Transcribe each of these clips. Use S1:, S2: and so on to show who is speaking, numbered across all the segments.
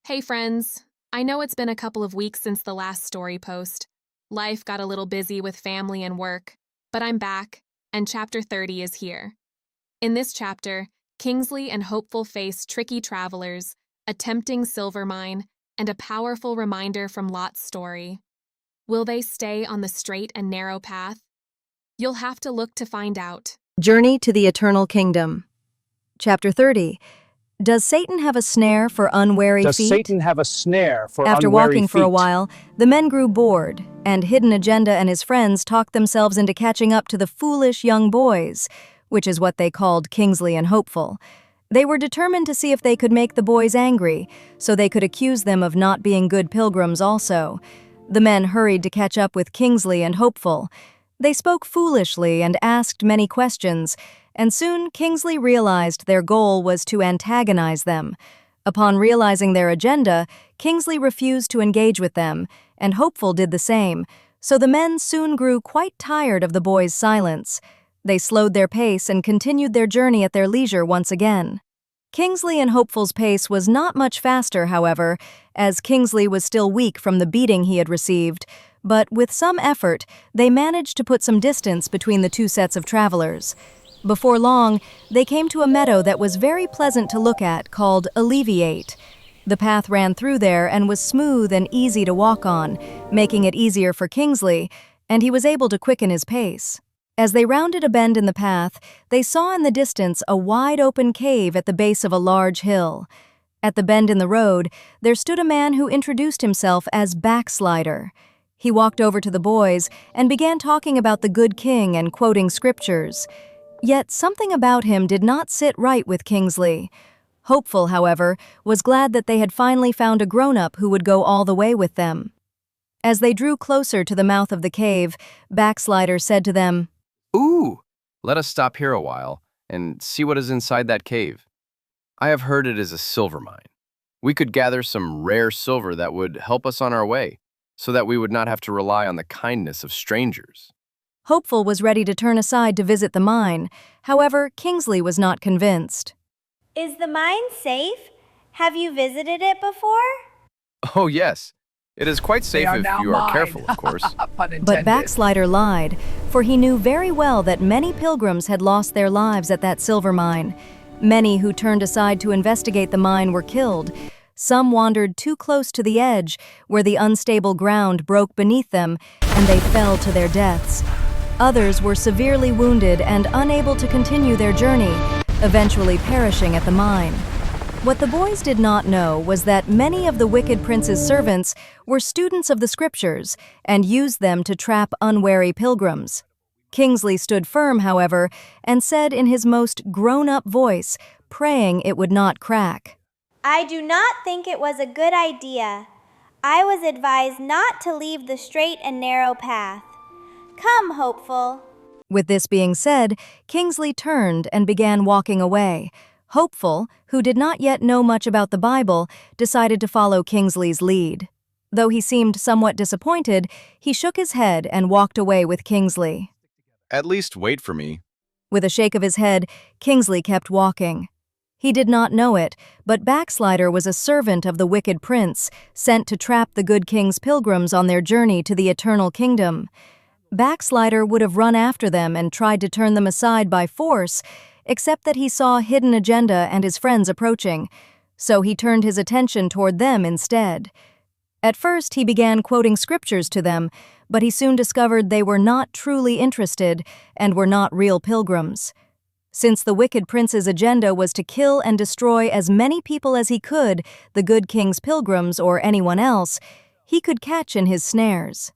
S1: Hey friends, I know it's been a couple of weeks since the last story post. Life got a little busy with family and work, but I'm back, and chapter 30 is here. In this chapter, Kingsley and Hopeful face tricky travelers, a tempting silver mine, and a powerful reminder from Lot's story. Will they stay on the straight and narrow path? You'll have to look to find out.
S2: Journey to the Eternal Kingdom. Chapter 30. Does Satan have a snare for unwary
S3: Does
S2: feet?
S3: Satan have a snare for
S2: After
S3: unwary
S2: walking for a
S3: feet?
S2: while, the men grew bored, and Hidden Agenda and his friends talked themselves into catching up to the foolish young boys, which is what they called Kingsley and Hopeful. They were determined to see if they could make the boys angry, so they could accuse them of not being good pilgrims also. The men hurried to catch up with Kingsley and Hopeful. They spoke foolishly and asked many questions, and soon Kingsley realized their goal was to antagonize them. Upon realizing their agenda, Kingsley refused to engage with them, and Hopeful did the same, so the men soon grew quite tired of the boys' silence. They slowed their pace and continued their journey at their leisure once again. Kingsley and Hopeful's pace was not much faster, however, as Kingsley was still weak from the beating he had received, but with some effort, they managed to put some distance between the two sets of travelers. Before long, they came to a meadow that was very pleasant to look at, called Alleviate. The path ran through there and was smooth and easy to walk on, making it easier for Kingsley, and he was able to quicken his pace. As they rounded a bend in the path, they saw in the distance a wide-open cave at the base of a large hill. At the bend in the road, there stood a man who introduced himself as Backslider. He walked over to the boys and began talking about the good king and quoting scriptures. Yet something about him did not sit right with Kingsley. Hopeful, however, was glad that they had finally found a grown-up who would go all the way with them. As they drew closer to the mouth of the cave, Backslider said to them,
S4: "Ooh, let us stop here a while and see what is inside that cave. I have heard it is a silver mine. We could gather some rare silver that would help us on our way, so that we would not have to rely on the kindness of strangers."
S2: Hopeful was ready to turn aside to visit the mine. However, Kingsley was not convinced.
S5: Is the mine safe? Have you visited it before?
S4: Oh yes, it is quite safe if you are careful, of course.
S2: But Backslider lied, for he knew very well that many pilgrims had lost their lives at that silver mine. Many who turned aside to investigate the mine were killed. Some wandered too close to the edge, where the unstable ground broke beneath them, and they fell to their deaths. Others were severely wounded and unable to continue their journey, eventually perishing at the mine. What the boys did not know was that many of the wicked prince's servants were students of the scriptures and used them to trap unwary pilgrims. Kingsley stood firm, however, and said in his most grown-up voice, praying it would not crack,
S5: I do not think it was a good idea. I was advised not to leave the straight and narrow path. Come, Hopeful.
S2: With this being said, Kingsley turned and began walking away. Hopeful, who did not yet know much about the Bible, decided to follow Kingsley's lead. Though he seemed somewhat disappointed, he shook his head and walked away with Kingsley.
S4: At least wait for me.
S2: With a shake of his head, Kingsley kept walking. He did not know it, but Backslider was a servant of the wicked prince, sent to trap the good king's pilgrims on their journey to the eternal kingdom. Backslider would have run after them and tried to turn them aside by force, except that he saw Hidden Agenda and his friends approaching, so he turned his attention toward them instead. At first, he began quoting scriptures to them, but he soon discovered they were not truly interested and were not real pilgrims. Since the wicked prince's agenda was to kill and destroy as many people as he could, the good king's pilgrims or anyone else, he could catch in his snares.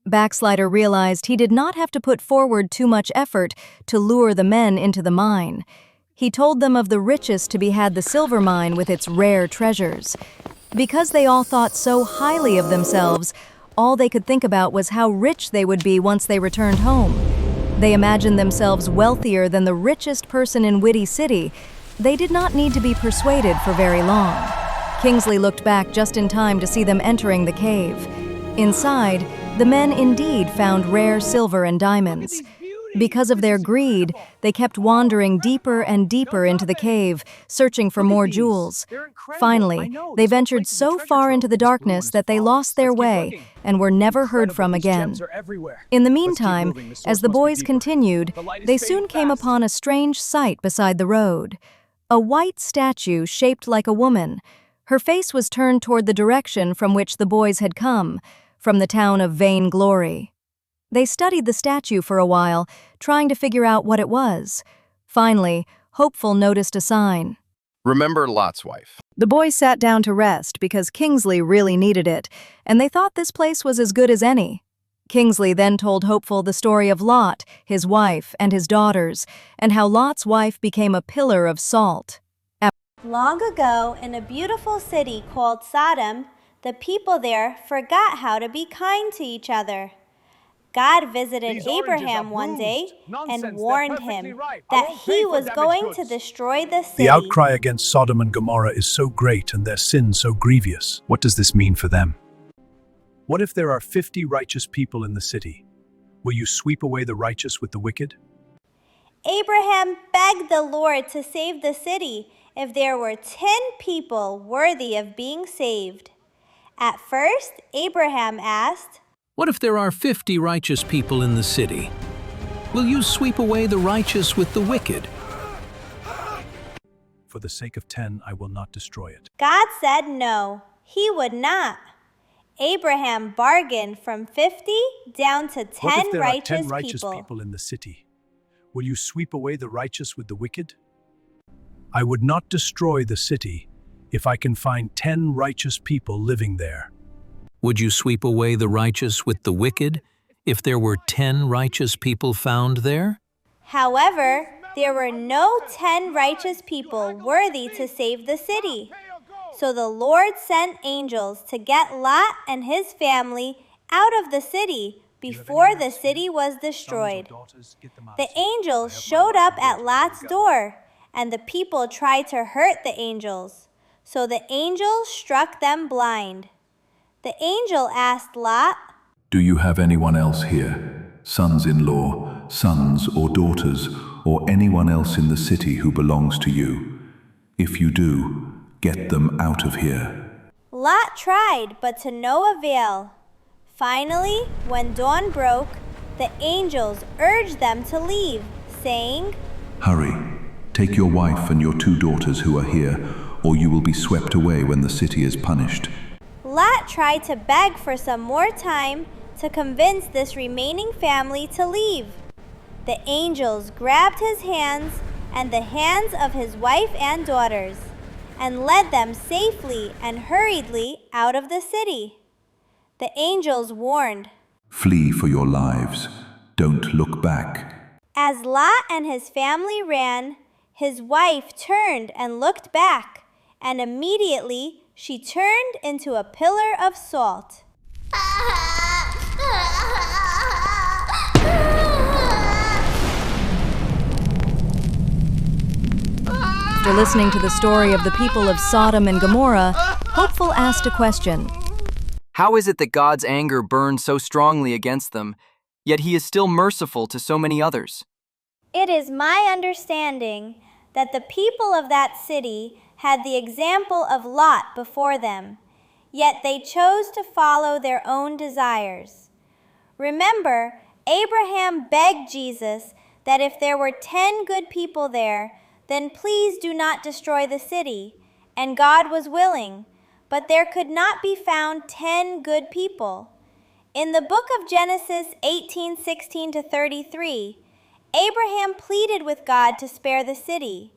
S2: Backslider realized he did not have to put forward too much effort to lure the men into the mine. He told them of the richest to be had the silver mine with its rare treasures. Because they all thought so highly of themselves, all they could think about was how rich they would be once they returned home. They imagined themselves wealthier than the richest person in Witty City. They did not need to be persuaded for very long. Kingsley looked back just in time to see them entering the cave. Inside, the men indeed found rare silver and diamonds. Because of their greed, they kept wandering deeper and deeper into the cave, searching for more jewels. Finally, they ventured so far into the darkness that they lost their way and were never heard from again. In the meantime, as the boys continued, they soon came upon a strange sight beside the road. A white statue shaped like a woman. Her face was turned toward the direction from which the boys had come, from the town of Vainglory. They studied the statue for a while, trying to figure out what it was. Finally, Hopeful noticed a sign.
S4: Remember Lot's wife.
S2: The boys sat down to rest because Kingsley really needed it, and they thought this place was as good as any. Kingsley then told Hopeful the story of Lot, his wife, and his daughters, and how Lot's wife became a pillar of salt.
S5: Long ago, in a beautiful city called Sodom, the people there forgot how to be kind to each other. God visited Abraham one day and warned him that he was going to destroy the city.
S3: The outcry against Sodom and Gomorrah is so great and their sin so grievous. What does this mean for them? What if there are 50 righteous people in the city? Will you sweep away the righteous with the wicked?
S5: Abraham begged the Lord to save the city if there were 10 people worthy of being saved. At first, Abraham asked,
S6: "What if there are 50 righteous people in the city? Will you sweep away the righteous with the wicked?"
S3: For the sake of 10, I will not destroy it.
S5: God said no, he would not. Abraham bargained from 50 down to 10
S3: What if there
S5: righteous
S3: are 10 righteous
S5: people.
S3: people in the city? Will you sweep away the righteous with the wicked? I would not destroy the city if I can find 10 righteous people living there.
S6: Would you sweep away the righteous with the wicked if there were 10 righteous people found there?
S5: However, there were no 10 righteous people worthy to save the city. So the Lord sent angels to get Lot and his family out of the city before the city was destroyed. The angels showed up at Lot's door, and the people tried to hurt the angels. So the angels struck them blind. The angel asked Lot,
S7: "Do you have anyone else here, sons-in-law, sons or daughters, or anyone else in the city who belongs to you? If you do, get them out of here."
S5: Lot tried, but to no avail. Finally, when dawn broke, the angels urged them to leave, saying,
S7: "Hurry, take your wife and your 2 daughters who are here, or you will be swept away when the city is punished."
S5: Lot tried to beg for some more time to convince this remaining family to leave. The angels grabbed his hands and the hands of his wife and daughters and led them safely and hurriedly out of the city. The angels warned,
S7: "Flee for your lives. Don't look back."
S5: As Lot and his family ran, his wife turned and looked back, and immediately she turned into a pillar of salt.
S2: After listening to the story of the people of Sodom and Gomorrah, Hopeful asked a question.
S8: How is it that God's anger burned so strongly against them, yet he is still merciful to so many others?
S5: It is my understanding that the people of that city had the example of Lot before them, yet they chose to follow their own desires. Remember, Abraham begged Jesus that if there were 10 good people there, then please do not destroy the city, and God was willing, but there could not be found 10 good people. In the book of Genesis 18:16-33, Abraham pleaded with God to spare the city.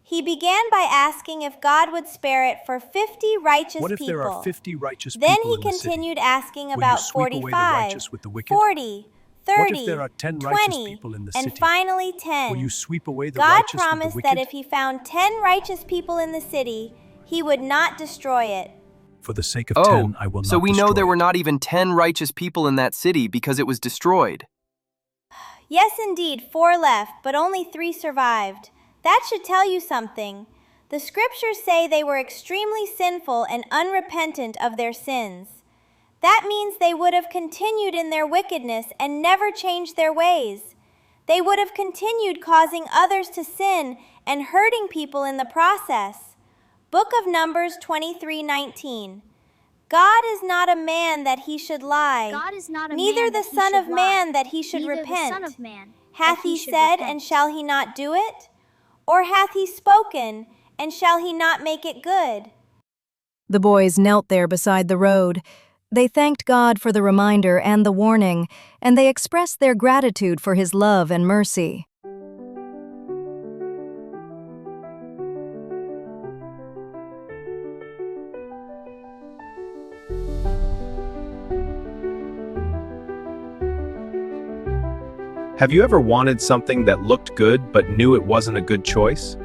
S5: He began by asking if God would spare it for 50 righteous
S3: What if
S5: people.
S3: there are 50 righteous people
S5: Then
S3: in
S5: he
S3: the city?
S5: continued asking
S3: Will you
S5: about
S3: sweep away the
S5: 45,
S3: righteous with the wicked?
S5: 40,
S3: What
S5: 30,
S3: if there are 10 righteous
S5: 20,
S3: people in the
S5: and
S3: city?
S5: finally 10.
S3: Will you sweep away the
S5: God
S3: righteous with the
S5: promised
S3: wicked?
S5: that if he found 10 righteous people in the city, he would not destroy it.
S3: For the sake of
S8: Oh,
S3: 10, I will not
S8: so we know there
S3: destroy
S8: were
S3: it.
S8: not even 10 righteous people in that city because it was destroyed.
S5: Yes, indeed, 4 left, but only 3 survived. That should tell you something. The scriptures say they were extremely sinful and unrepentant of their sins. That means they would have continued in their wickedness and never changed their ways. they would have continued causing others to sin and hurting people in the process. Book of Numbers 23:19. God is not a man that he should lie, neither the Son of Man that he should repent. Hath he said, and shall he not do it? Or hath he spoken, and shall he not make it good?
S2: The boys knelt there beside the road. They thanked God for the reminder and the warning, and they expressed their gratitude for his love and mercy.
S3: Have you ever wanted something that looked good but knew it wasn't a good choice?